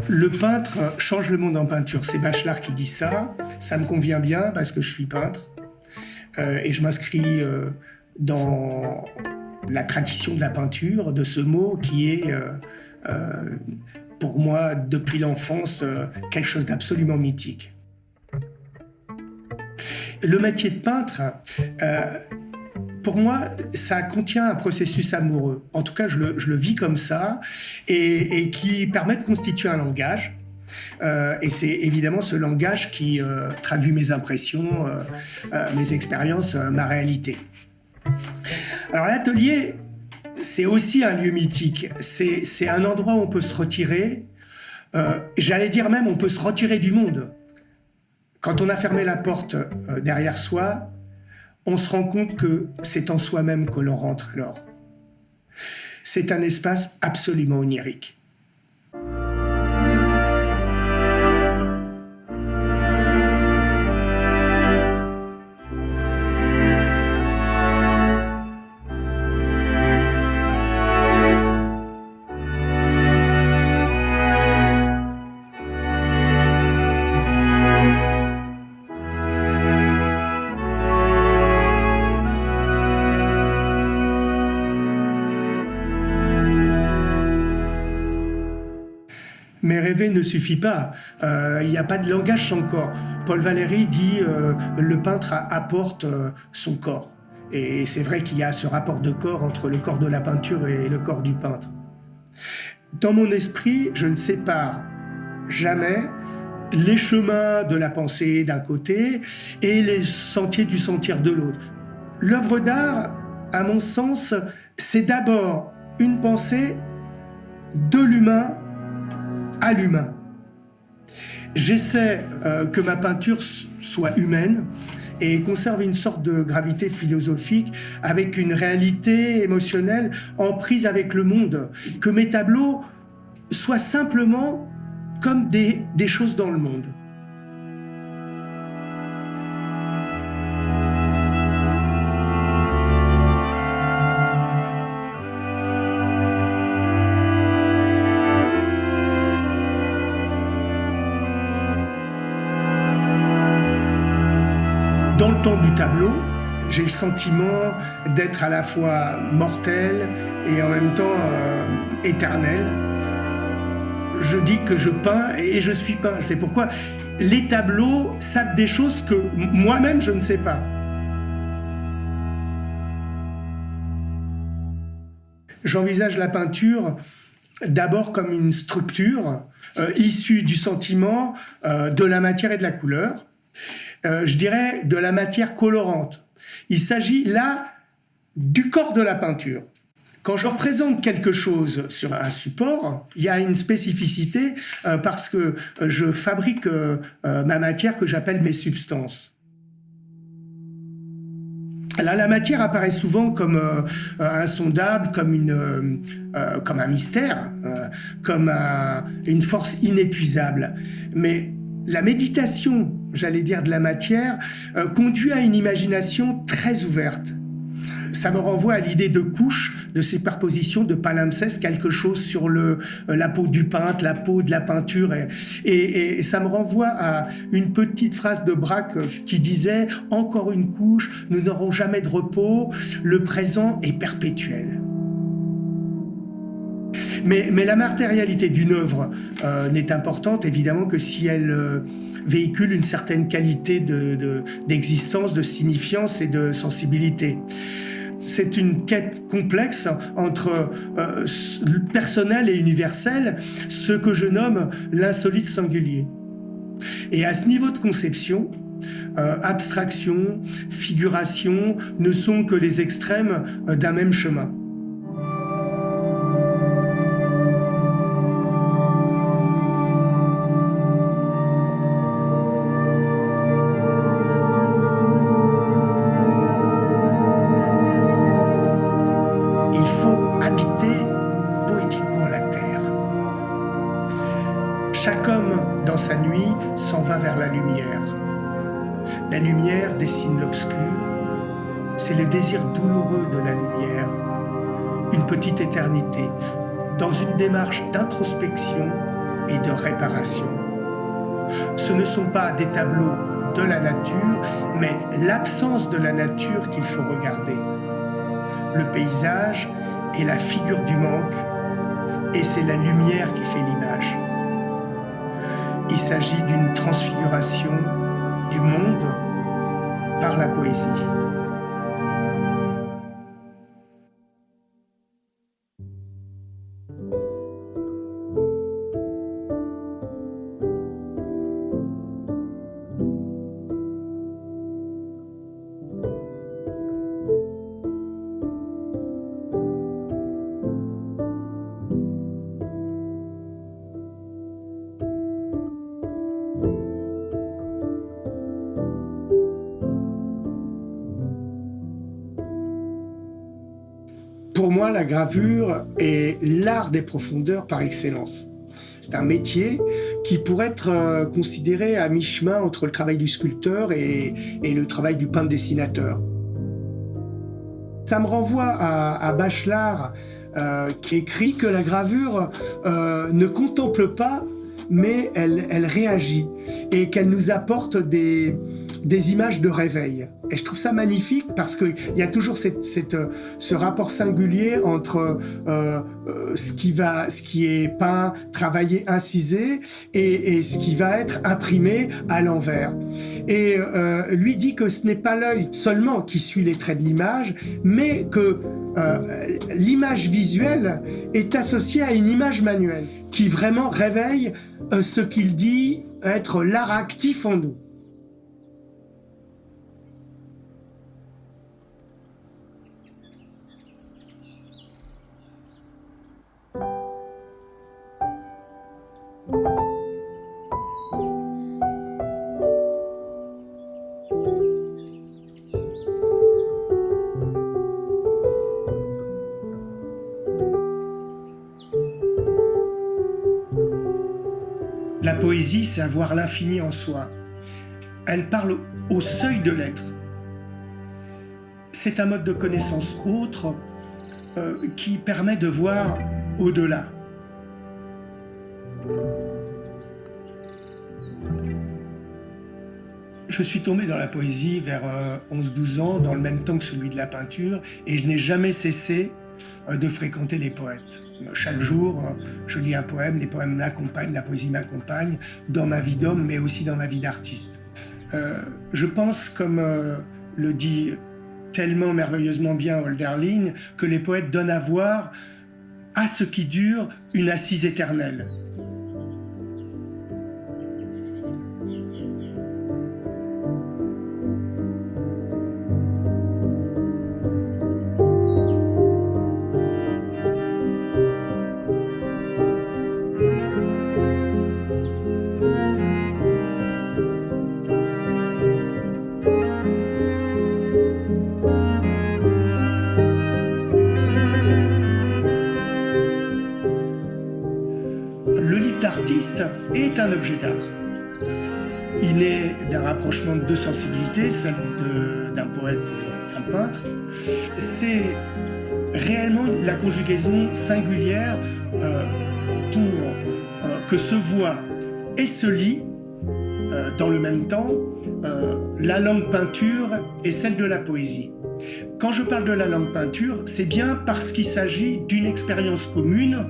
Le peintre change le monde en peinture. C'est Bachelard qui dit ça. Ça me convient bien parce que je suis peintre. Et je m'inscris dans la tradition de la peinture, de ce mot qui est, pour moi, depuis l'enfance, quelque chose d'absolument mythique. Le métier de peintre, pour moi, ça contient un processus amoureux. En tout cas, je le vis comme ça, et qui permet de constituer un langage. Et c'est évidemment ce langage qui traduit mes impressions, mes expériences, ma réalité. Alors l'atelier, c'est aussi un lieu mythique. C'est un endroit où on peut se retirer. J'allais dire même, on peut se retirer du monde. Quand on a fermé la porte derrière soi, on se rend compte que c'est en soi-même que l'on rentre alors. C'est un espace absolument onirique. Mais rêver ne suffit pas. Il n'y a pas de langage sans corps. Paul Valéry dit le peintre apporte son corps. Et c'est vrai qu'il y a ce rapport de corps entre le corps de la peinture et le corps du peintre. Dans mon esprit, je ne sépare jamais les chemins de la pensée d'un côté et les sentiers du sentir de l'autre. L'œuvre d'art, à mon sens, c'est d'abord une pensée de l'humain à l'humain. J'essaie que ma peinture soit humaine et conserve une sorte de gravité philosophique avec une réalité émotionnelle en prise avec le monde. Que mes tableaux soient simplement comme des choses dans le monde. Dans le temps du tableau, j'ai le sentiment d'être à la fois mortel et en même temps éternel. Je dis que je peins et je suis peint. C'est pourquoi les tableaux savent des choses que moi-même je ne sais pas. J'envisage la peinture d'abord comme une structure issue du sentiment, de la matière et de la couleur. Je dirais de la matière colorante. Il s'agit là du corps de la peinture. Quand je représente quelque chose sur un support, il y a une spécificité parce que je fabrique ma matière que j'appelle mes substances. Là, la matière apparaît souvent comme insondable, comme un mystère, comme une force inépuisable. Mais la méditation, j'allais dire, de la matière, conduit à une imagination très ouverte. Ça me renvoie à l'idée de couches, de superposition, de palimpseste, quelque chose sur la peau du peintre, la peau de la peinture. Et ça me renvoie à une petite phrase de Braque qui disait « Encore une couche, nous n'aurons jamais de repos, le présent est perpétuel ». Mais la matérialité d'une œuvre n'est importante, évidemment, que si elle véhicule une certaine qualité d'existence, de signifiance et de sensibilité. C'est une quête complexe entre personnel et universel, ce que je nomme l'insolite singulier. Et à ce niveau de conception, abstraction, figuration ne sont que les extrêmes d'un même chemin. Chaque homme, dans sa nuit, s'en va vers la lumière. La lumière dessine l'obscur. C'est le désir douloureux de la lumière. Une petite éternité. Dans une démarche d'introspection, et de réparation. Ce ne sont pas des tableaux de la nature, mais l'absence de la nature qu'il faut regarder. Le paysage est la figure du manque et c'est la lumière qui fait l'image. Il s'agit d'une transfiguration du monde par la poésie. Pour moi, la gravure est l'art des profondeurs par excellence. C'est un métier qui pourrait être considéré à mi-chemin entre le travail du sculpteur et le travail du peintre-dessinateur. Ça me renvoie à Bachelard qui écrit que la gravure ne contemple pas, mais elle réagit et qu'elle nous apporte des images de réveil. Et je trouve ça magnifique parce qu'il y a toujours ce rapport singulier entre ce qui est peint, travaillé, incisé et ce qui va être imprimé à l'envers. Et lui dit que ce n'est pas l'œil seulement qui suit les traits de l'image, mais que l'image visuelle est associée à une image manuelle qui vraiment réveille ce qu'il dit être l'art actif en nous. La poésie, c'est avoir l'infini en soi. Elle parle au seuil de l'être. C'est un mode de connaissance autre qui permet de voir au-delà. Je suis tombé dans la poésie vers 11-12 ans, dans le même temps que celui de la peinture, et je n'ai jamais cessé de fréquenter les poètes. Chaque jour, je lis un poème, les poèmes m'accompagnent, la poésie m'accompagne dans ma vie d'homme, mais aussi dans ma vie d'artiste. Je pense, comme le dit tellement merveilleusement bien Hölderlin, que les poètes donnent à voir à ce qui dure une assise éternelle. Le livre d'artiste est un objet d'art. Il naît d'un rapprochement de deux sensibilités, celle d'un poète et d'un peintre. C'est réellement la conjugaison singulière pour que se voit et se lit dans le même temps la langue peinture et celle de la poésie. Quand je parle de la langue peinture, c'est bien parce qu'il s'agit d'une expérience commune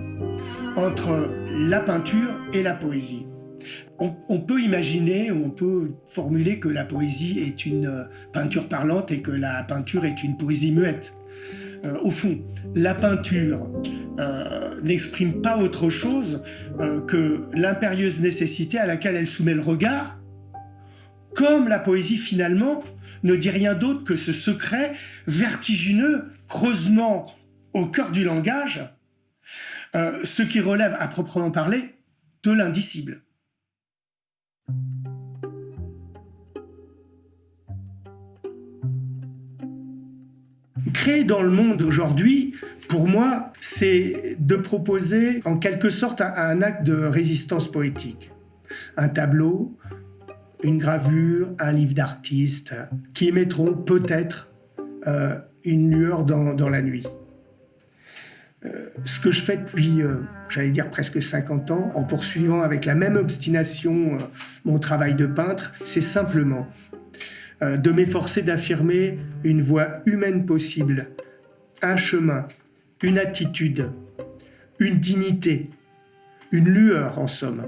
entre la peinture et la poésie. On peut imaginer ou on peut formuler que la poésie est une peinture parlante et que la peinture est une poésie muette. Au fond, la peinture n'exprime pas autre chose que l'impérieuse nécessité à laquelle elle soumet le regard, comme la poésie finalement ne dit rien d'autre que ce secret vertigineux, creusement au cœur du langage, ce qui relève à proprement parler de l'indicible. Créer dans le monde aujourd'hui, pour moi, c'est de proposer en quelque sorte un acte de résistance poétique. Un tableau, une gravure, un livre d'artiste qui émettront peut-être une lueur dans la nuit. Ce que je fais depuis, j'allais dire presque 50 ans, en poursuivant avec la même obstination mon travail de peintre, c'est simplement de m'efforcer d'affirmer une voie humaine possible, un chemin, une attitude, une dignité, une lueur en somme.